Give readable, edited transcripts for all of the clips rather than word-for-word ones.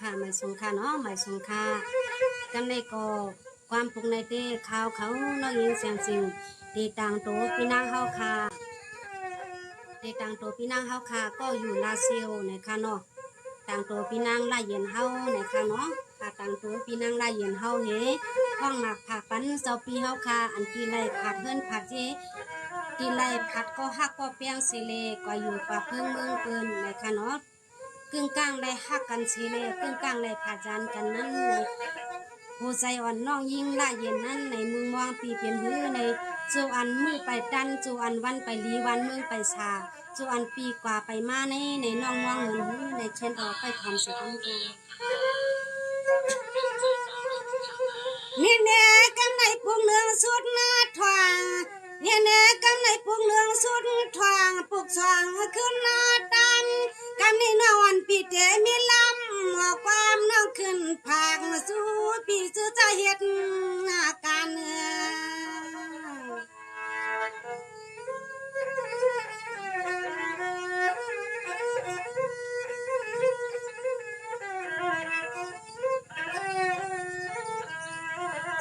ค่ะหมายสงค่ะเนาะหมายสงค่ะกันในก็ความปลุกในเต้ข่าวเขาน้องยิงเสียงสิงตีต่างโตพี่นางเฮาค่ะตีต่างโตพี่นางเฮาค่ะก็อยู่ลาเซียวนะคะเนาะต่างโตพี่นางลาเย็นเฮานะคะเนาะค่ะต่างโตพี่นางลาเย็นเฮาเฮห้องหนักผักปันเจ้าปีเฮาค่ะอันที่ไรผัดเฮิรนผัดเจที่ไรผัดก็ฮักก็เปียงเสเลก็อยู่ป่าเพิ่งเมืองเปิ้นนะคะเนาะกึ่งกลางได้ฮักกันเสเลกึ่งกลางได้ผัดจานกันนั้นหัวใจอ่อนน้องยิ่งละเย็นนั้นในมือมองปีเปลี่ยนหื้อในจูอันมือไปดันจูอันวันไปลีวันเมืองไปชาจูอันปีกว่าไปมาในน้องมองเหมือนหื้อในเช่นออกไปทำสิทั้งตัวนี่แน่กันในพวงเนืองสุดหน้าทวางนี่แน่กันในพวงเนืองสุดทวางปลุกสว่างขึ้นหน้าตันกันนี่นอนปีเตมีลำออกความน้องขึ้นผากสู้ปีซื้อจะเฮ็ดหน้าการเนื้อ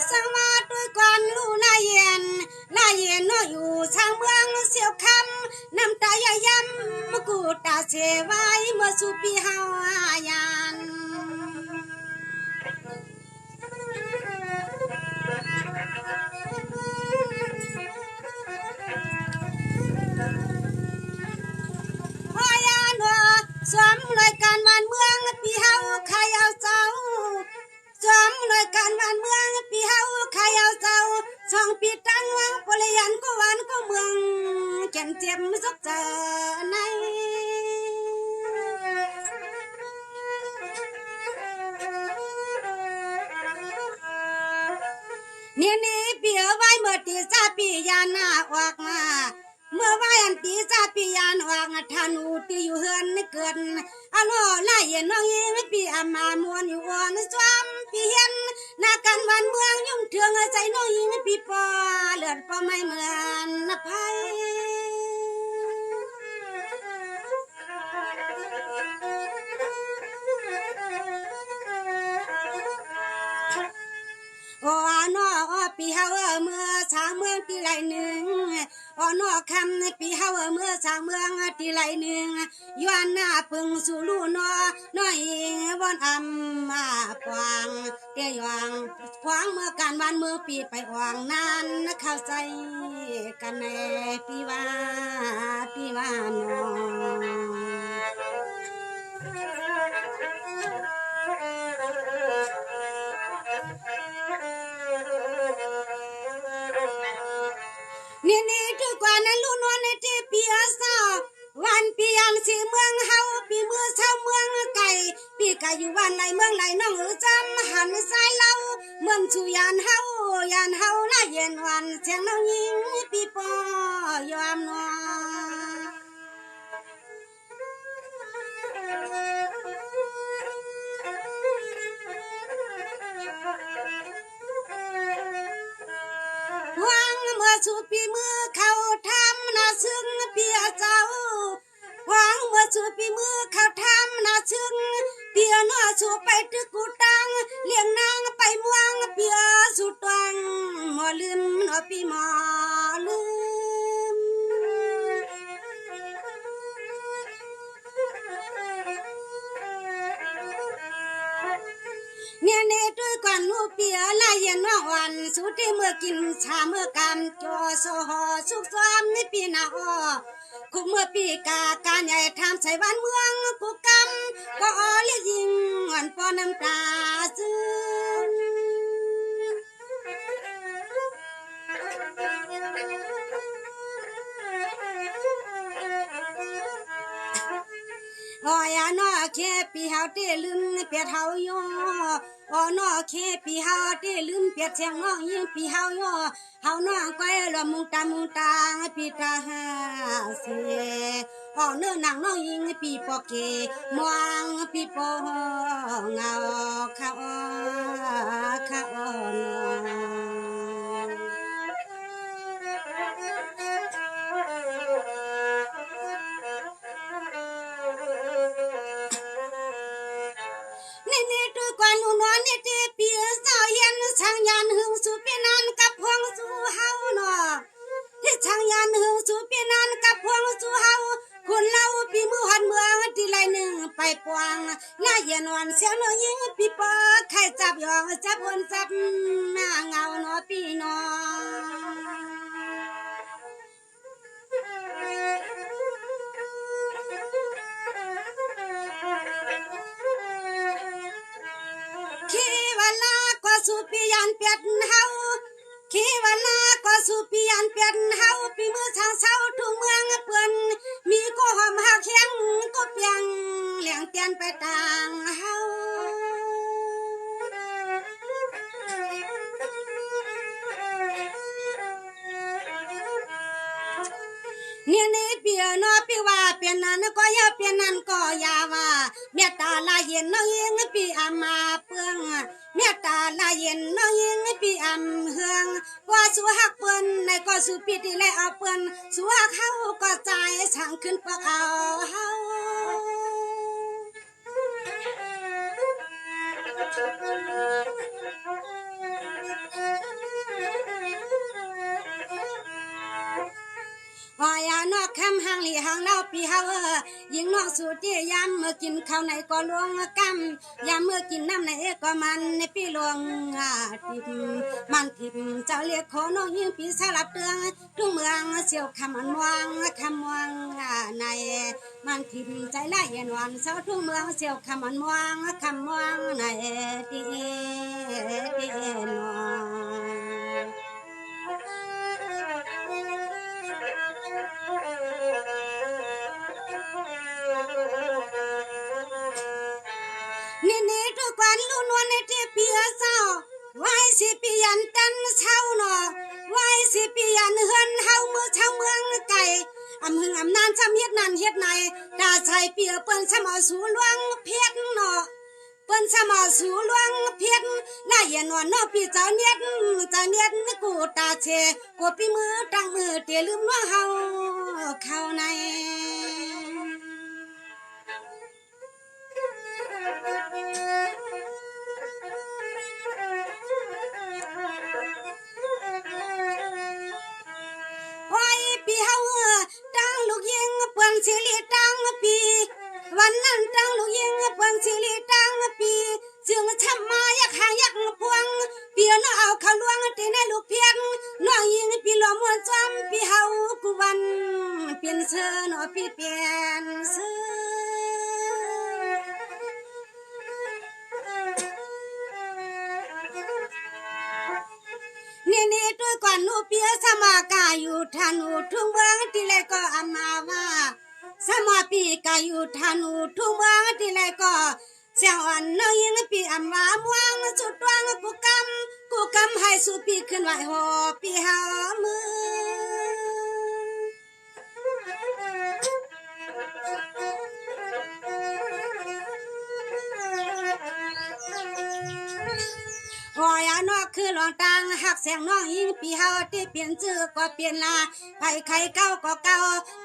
สมาด้วยก่อนลู่ลาเย็นน้ออยู่ทางเมืองเสียวคำน้ำตายย้ำมกูตาเสไว้เมื่อสู่ปีเฮาอายันสวมรายการวันเมืองปีเฮาใครเอาเจ้าสวมรายการวันเมืองปีเฮาใครเอาเจ้าสองปีตั้งวังปริยันก็วันก็เมืองแก่นเจ็บสักเจอในนี่เปียไว้เมื่อตีซาปียานาออกมาเมื่อวานตีซาปียานออกธนูตีอยู่เฮือนเกิดอะโลไล่เย็นน้องยิงปีอามามวนอยู่อ่อนซ้ำปีเห็นนากันวันเมืองยุ่งเถืองใจน้องยิงปีปอเลือดปอไม่เหมือนนภัยโอ้นอปีเฮาเมื่อสางเมืองที่ไหลหนึ่งอ๋อนอคำปีเฮาเมื่อสางเมืองที่ไหลหนึ่งย้อนหน้าพึงสู่ลู่น้อยวอนอำมาปวางเตียยองขวางเมื่อการวันเมื่อปีไปอ่างนานเข้าใจกันแน่ปีว่าน้องนี่ทุกวันนั้นลู่นวลในที่เปียสาวันปีอันสีเมืองเฮาปีเมื่อเช้าเมืองไก่ปีไก่อยู่วันไหลเมืองไหลน้องจำหันสายเล่าเมืองชูยานเฮาน่าเย็นวันเสียงน้องยิงปีปอยอมนอวางเมื่อสู่ปีมือเขาทำน่าซึ้งเปียเจ้าวางเมื่อสู่ปีมือเขาทำน่าซึ้งเปียน้อสู่ไปตึกกูตังเลี้ยงนางไปเมืองเปียสู่ตังหมอลืมน้อปีหมอลืมเนี่ยด้วยกันลูกเปียลายเย็นน้องวันสุดที่เมื่อกินชาเมื่อกำจอโซหอสุกซ้อมในปีหน้าอ้อคุกเมื่อปีกาการใหญ่ทำใส่วันเมืองกูกำก็อ้อเลี้ยยิงอ่อนปอน้ำตาซึ้งอ๋อยนอแค่ปีเฮาเตลืมเปียเฮาย่ออ๋อนอแค่ปีเฮาเตลืมเปียเชียงน้องยิงปีเฮาย่อเฮาน้องก้อยละมุงตาปีตาหาเสอ๋อเนื้อหนังน้องยิงปีปอเกมวงปีปอเงาข้าวน้องนี่ สู่ปีนั้นกับพวงสู่เฮาคนเล่าปีมือหันเมืองที่ไรหนึ่งไปปวงหน้าเย็นวันเสียงน้อยยิงปีปอใครจับยองจับคนจับหน้าเงาหนอปีน้องขี้เวลาก็สู่ปียันเปียดเฮาขี้เวลาก็สู่ปียันเปียดเฮาปีมือทางเช้าทุ่งเมืองเปื่อนมีก็หอมหักแข็งก็เปียงเหลียงเตียนไปต่างเฮาเนี่ยนี่เปียนอปีว่าเปียนนั้นก็อย่าเปียนนั้นก็อย่าว่าเมตตาลาเย็นน้องยิงปีอามาเปืองเมตตาลาเย็นน้องยิงปีอำเฮืองว่าสู้ฮักเปิ้นในก็สู้ปีที่แลเอาเปิ้นสู้ฮักเฮาก็ใจช่างขึ้นปากเอาเฮาพอยานอกคำหางหลีหางเล่าปีเฮายิงนอกสู่ที่ยามเมื่อกินข้าวในก็ลวงกำยามเมื่อกินน้ำในก็มันในปีลวงทิพมันทิพเจ้าเรียกขอน้องยิงปีสลับเตืองทุ่งเมืองเสียวคำมันวางคำวางในมันทิพใจละเย็นวันเสาทุ่งเมืองเสียวคำมันวางคำวางในที่นอนนี่ทุกวันลุ้นวันในที่เปียเศร้าไว้สิปียันตันเช้าหนอไว้สิปียันเฮือนเฮามือเช้าเมืองไก่อำหึงอำนานช้ำเฮ็ดนั่นเฮ็ดไหนตาชายเปียเปิ้นช้ำเอาสู่หลวงเพชรหนอเปิ้นช้ำเอาสู่หลวงเพชรน่าเย็นวันนอปีเจ้าเนียดกูตาเชกูปีมือตั้งมือเตลืมน้องเฮาเข้าในปีเฮาตั้งลูกยิงเปิ้นสิริตั้งปีวันนั้นตั้งลูกยิงเปิ้นสิริตั้งปีจึงช้ำมาอยากหางอยากพวงเปียน้อเอาเข้าลวงตีในลูกเพียงน้องยิงปีหลอมวนจอมปีเฮากูวันเปลี่ยนเสื้อน้อปีเปลี่ยนเสื้อนี่ตัวก่อนนูเปียสมากาอยู่ทันูทุ่งเมืองที่ไรก็อามาว่าสมาปีกาอยู่ทันูทุ่งเมืองที่ไรก็เสียงอ่อนน้องยิงปีอำว่าม่วงสุดวางกูกำให้สู่ปีขึ้นไหวหอปีหามือพอยานอกคือหลองตังหักเสียงน้องยิงปีเฮาที่เปลี่ยนชื่อก็เปลี่ยนลาไปใครเก้าก็เก้า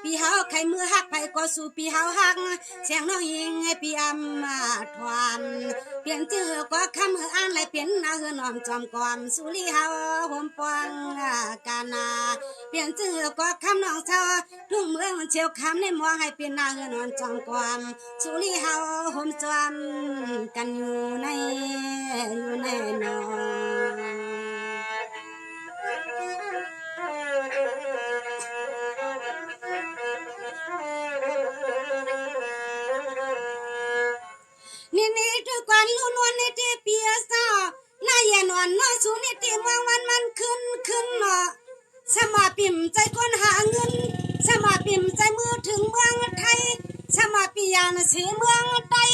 ปีเฮาใครมือหักไปก็สู่ปีเฮาหักเสียงน้องยิงให้ปีอำมาทวนเปลี่ยนชื่อก็คำอ่านเลยเปลี่ยนนาคือน้อมจอมกอมสุริเฮาห่มปองกานาเปลี่ยนชื่อก็คำน้องเช้าทุ่งเมืองเชียวคำในมองให้เปลี่ยนนาคือน้อมจอมกอมสุริเฮาห่มจอมกันอยู่ในนอนนี่ทุกวันลุ้นวันในที่เปียเศร้าน่าเย็นวันน้อยสูนิติเมืองวันมันขึ้นเนาะสมาปิ่มใจคนหาเงินสมาปิ่มใจมือถึงเมืองไทยสมาปิยานเสียเมืองไทย